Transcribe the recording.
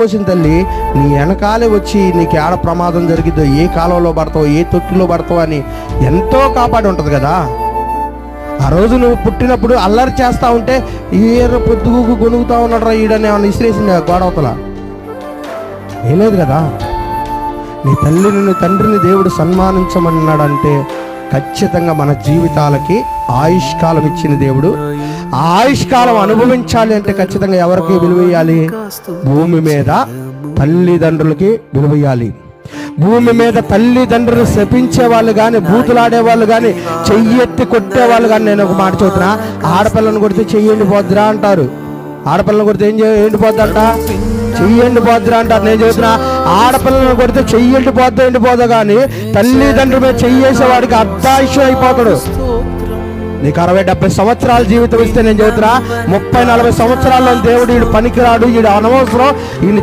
పోసిన తల్లి నీ వెనకాలే వచ్చి నీకు ఏడ ప్రమాదం జరిగిద్దో, ఏ కాలంలో పడతావు, ఏ తొట్టిలో పడతావు అని ఎంతో కాపాడి ఉంటుంది కదా. ఆ రోజు నువ్వు పుట్టినప్పుడు అల్లరి చేస్తూ ఉంటే ఈర పొద్దుగు గొనుగుతూ ఉన్నాడు రా ఈడని ఏమన్నా ఇసిరేసింది గోడవతల? ఏం లేదు కదా. నీ తల్లిని నీ తండ్రిని దేవుడు సన్మానించమన్నాడంటే ఖచ్చితంగా మన జీవితాలకి ఆయుష్కాలం ఇచ్చిన దేవుడు. ఆ ఆయుష్కాలం అనుభవించాలి అంటే ఖచ్చితంగా ఎవరికి విలువేయాలి? భూమి మీద తల్లిదండ్రులకి విలువేయాలి. భూమి మీద తల్లిదండ్రులు శపించే వాళ్ళు కానీ, బూతులాడే వాళ్ళు కానీ, చెయ్యెత్తి కొట్టే వాళ్ళు కానీ, నేను ఒక మాట చెబుతున్నా, ఆడపిల్లను కొడితే చెయ్యి ఎండిపోద్దురా అంటారు. ఆడపిల్లను కొడితే ఏం ఎండిపోద్దంట? చెయ్యి ఎండిపోద్దురా అంటారు. నేను చెబుతున్నా, ఆడపిల్లను కొడితే చెయ్యి ఎండిపోద్దో కానీ తల్లిదండ్రుల మీద చెయ్యేసేవాడికి అర్ధాయుష్యం అయిపోతాడు. నీకు 60-70 సంవత్సరాల జీవితం ఇస్తే నేను చెబుతున్నా, 30-40 సంవత్సరాల్లో దేవుడు వీడు పనికిరాడు, వీడు అనవసరం, ఈయన